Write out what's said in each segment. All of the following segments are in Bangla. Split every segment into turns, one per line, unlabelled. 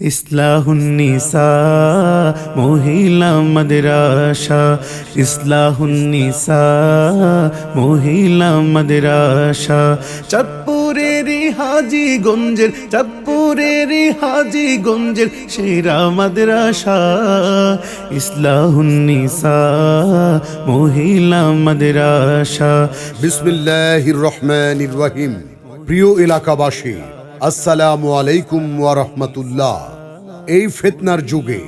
ইসলাহুন্নিসা মহিলা মাদ্রাসা, ইসলাহুন্নিসা মহিলা মাদ্রাসা। চাঁদপুরের হাজীগঞ্জের সেরা মাদ্রাসা, ইসলাহুন্নিসা মহিলা মাদ্রাসা।
বিসমিল্লাহির রহমানির রহিম। প্রিয় এলাকাবাসী, আসসালামু আলাইকুম ওয়া রাহমাতুল্লাহ। এই ফিতনার যুগে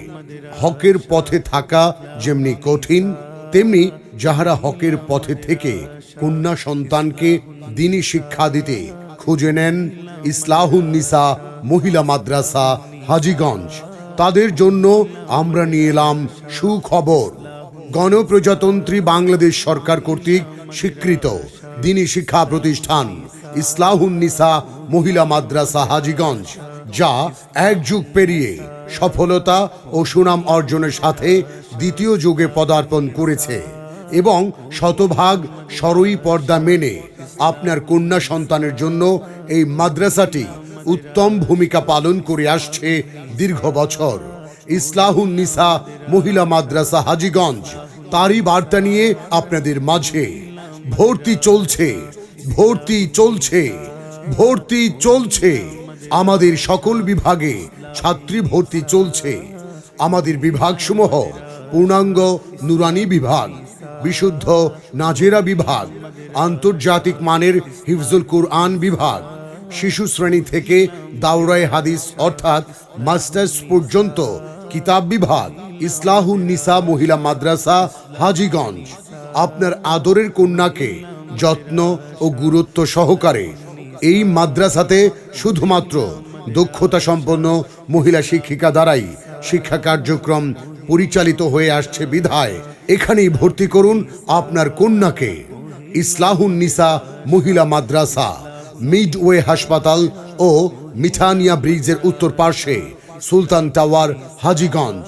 হকের পথে থাকা যেমনি কঠিন, তেমনি যাহারা হকের পথে থেকে কন্যা সন্তানকে দ্বীনি শিক্ষা দিতে খুঁজে নেন ইসলাহুন্নিসা মহিলা মাদ্রাসা হাজীগঞ্জ, তাদের জন্য আমরা নিয়ে এলাম সুখবর। গণপ্রজাতন্ত্রী বাংলাদেশ সরকার কর্তৃক স্বীকৃত দ্বীনি শিক্ষা প্রতিষ্ঠান ইসলাহুন্নিসা মহিলা মাদ্রাসা হাজীগঞ্জ, যা এক যুগ পেরিয়ে সফলতা ও সুনাম অর্জনের সাথে দ্বিতীয় যুগে পদার্পণ করেছে এবং শতভাগ সরই পর্দা মেনে আপনার কন্যা সন্তানের জন্য এই মাদ্রাসাটি উত্তম ভূমিকা পালন করে আসছে দীর্ঘ বছর। ইসলাহুন্নিসা মহিলা মাদ্রাসা হাজীগঞ্জ তারই বার্তা নিয়ে আপনাদের মাঝে। ভর্তি চলছে, ভর্তি চলছে, ভর্তি চলছে। আমাদের সকল বিভাগে ছাত্রী ভর্তি চলছে। আমাদের বিভাগসমূহ পূর্ণাঙ্গ নুরানি বিভাগ, বিশুদ্ধ নাজেরা বিভাগ, আন্তর্জাতিক মানের হিফজুল কুরআন বিভাগ, শিশু শ্রেণী থেকে দাওরায়ে হাদিস অর্থাৎ মাস্টার্স পর্যন্ত কিতাব বিভাগ। ইসলাহুন্নিসা মহিলা মাদ্রাসা হাজীগঞ্জ আপনার আদরের কন্যাকে যত্ন ও গুরুত্ব সহকারে এই মাদ্রাসাতে শুধুমাত্র দক্ষতা সম্পন্ন মহিলা শিক্ষিকা দ্বারাই শিক্ষা কার্যক্রম পরিচালিত হয়ে আসছে বিধায় এখানেই ভর্তি করুন আপনার কন্যাকে। ইসলাহুন্নিসা মহিলা মাদ্রাসা, মিডওয়ে হাসপাতাল ও মিঠানিয়া ব্রিজের উত্তর পার্শ্বে, সুলতান টাওয়ার, হাজীগঞ্জ।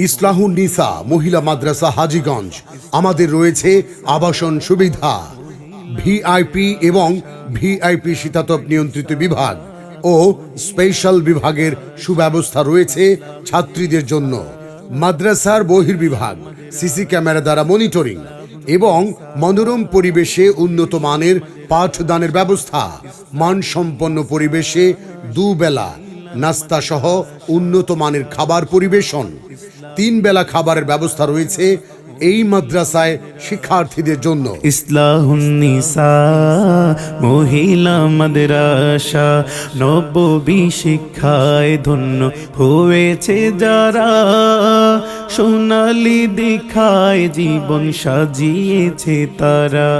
ইসলাহুন্নিসা মহিলা মাদ্রাসা হাজীগঞ্জ আমাদের রয়েছে আবাসন সুবিধা, ভিআইপি এবং ভিআইপি শীতাতপ নিয়ন্ত্রিত বিভাগ ও স্পেশাল বিভাগের সুব্যবস্থা রয়েছে ছাত্রীদের জন্য। মাদ্রাসার বহির্বিভাগ সিসি ক্যামেরা দ্বারা মনিটরিং এবং মনোরম পরিবেশে উন্নত মানের পাঠদানের ব্যবস্থা, মানসম্পন্ন পরিবেশে দুবেলা নাস্তা সহ উন্নত মানের খাবার পরিবেশন, 3 বেলা খাবারের ব্যবস্থা রয়েছে এই মাদ্রাসায় শিক্ষার্থীদের জন্য।
ইসলাহুন্নিসা মহিলা মাদ্রাসা নববী শিক্ষায় ধন্য হয়েছে যারা, সোনালি দেখায় জীবন সাজিয়েছে তারা।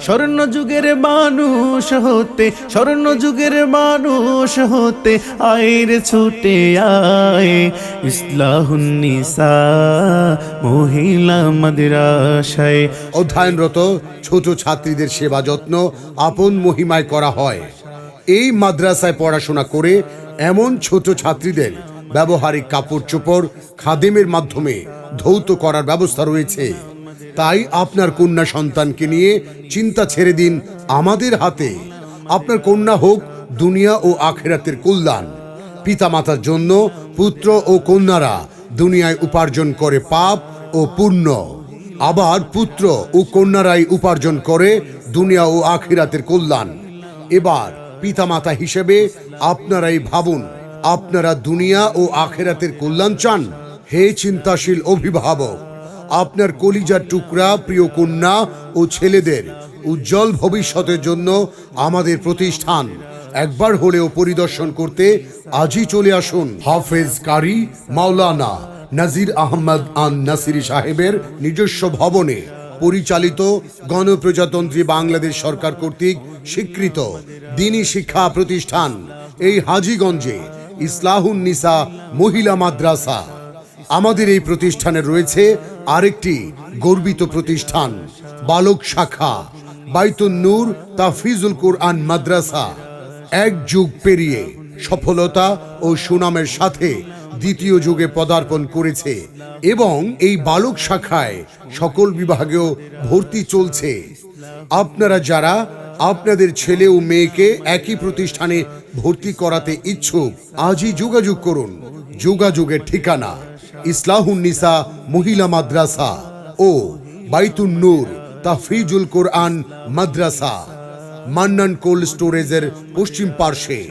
স্বর্ণযুগের মানুষ হতে, স্বর্ণযুগের মানুষ হতে আয়ের ছুটে আয় ইসলাহুন্নিসা মহিলা মাদ্রাসায়।
অধ্যয়নরত ছোট ছাত্রীদের সেবা যত্ন আপন মহিমায় করা হয়। এই মাদ্রাসায় পড়াশোনা করে এমন ছোট ছাত্রীদের ব্যবহারিক কাপড় চোপড় খাদেমের মাধ্যমে ধৌত করার ব্যবস্থা রয়েছে। তাই আপনার কন্যা সন্তানকে নিয়ে চিন্তা ছেড়ে দিন আমাদের হাতে। আপনার কন্যা হোক দুনিয়া ও আখিরাতের কল্যাণ। পিতামাতার জন্য পুত্র ও কন্যারা দুনিয়ায় উপার্জন করে পাপ ও পুণ্য, আবার পুত্র ও কন্যারাই উপার্জন করে দুনিয়া ও আখিরাতের কল্যাণ। এবার পিতামাতা হিসেবে আপনারাই ভাবুন, আপনারা দুনিয়া ও আখিরাতের কল্যাণ চান? হে চিন্তাশীল অভিভাবক, আপনার কলিজার টুকরা প্রিয় কন্যা ও ছেলেদের উজ্জ্বল ভবিষ্যতের জন্য আমাদের প্রতিষ্ঠান একবার হলেও পরিদর্শন করতে আজই চলে আসুন। হাফেজ কারি মাওলানা নাজির আহমদ আন নাসিরি সাহেবের নিজস্ব ভবনে পরিচালিত গণপ্রজাতন্ত্রী বাংলাদেশ সরকার কর্তৃক স্বীকৃত দ্বীনি শিক্ষা প্রতিষ্ঠান এই হাজীগঞ্জে ইসলাহুন্নিসা মহিলা মাদ্রাসা। আমাদের এই প্রতিষ্ঠানে রয়েছে আরেকটি গর্বিত প্রতিষ্ঠান, বালক শাখা বাইতুন নূর তাফিজুল কুরআন মাদ্রাসা। এক যুগ পেরিয়ে সফলতা ও সুনামের সাথে দ্বিতীয় যুগে পদার্পণ করেছে এবং এই বালক শাখায় সকল বিভাগেও ভর্তি চলছে। আপনারা যারা আপনাদের ছেলে ও মেয়েকে একই প্রতিষ্ঠানে ভর্তি করাতে ইচ্ছুক, আজই যোগাযোগ করুন। যোগাযোগের ঠিকানা ইসলাহুন নিসা মহিলা মাদ্রাসা ও বাইতুন নূর তাহফিজুল কোরআন মাদ্রাসা, মান্নান কোল্ড স্টোরেজের পশ্চিম পার্শ্বে,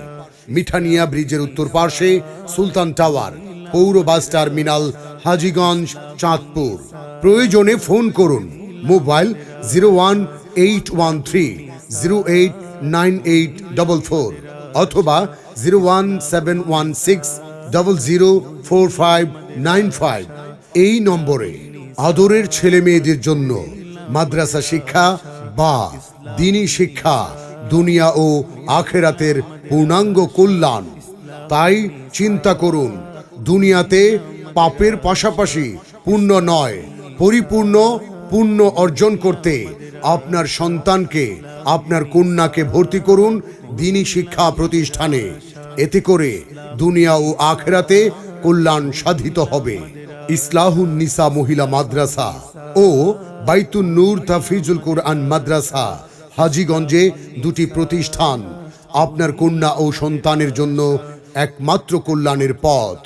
মিঠানিয়া ব্রিজের উত্তর পার্শ্বে, সুলতান টাওয়ার, পৌর বাস টার্মিনাল, হাজীগঞ্জ, চাঁদপুর। প্রয়োজনে ফোন করুন মোবাইল 01813089844 অথবা 01716004595 এই নম্বরে। আদরের ছেলে মেয়েদের জন্য মাদ্রাসা শিক্ষা বা দ্বীনি শিক্ষা দুনিয়া ও আখেরাতের পূর্ণাঙ্গ কল্যাণ। তাই চিন্তা করুন, দুনিয়াতে পাপের পাশাপাশি পুণ্য নয়, পরিপূর্ণ পুণ্য অর্জন করতে আপনার সন্তানকে, আপনার কন্যাকে ভর্তি করুন দ্বীনি শিক্ষা প্রতিষ্ঠানে। এতে করে দুনিয়া ও আখেরাতে কল্যাণ সাধিত হবে। ইসলাহুন নিসা মহিলা মাদ্রাসা ও বাইতুন নূর তাহফিজুল কোরআন মাদ্রাসা, হাজীগঞ্জে দুটি প্রতিষ্ঠান আপনার কন্যা ও সন্তানের জন্য একমাত্র কল্যাণের পথ।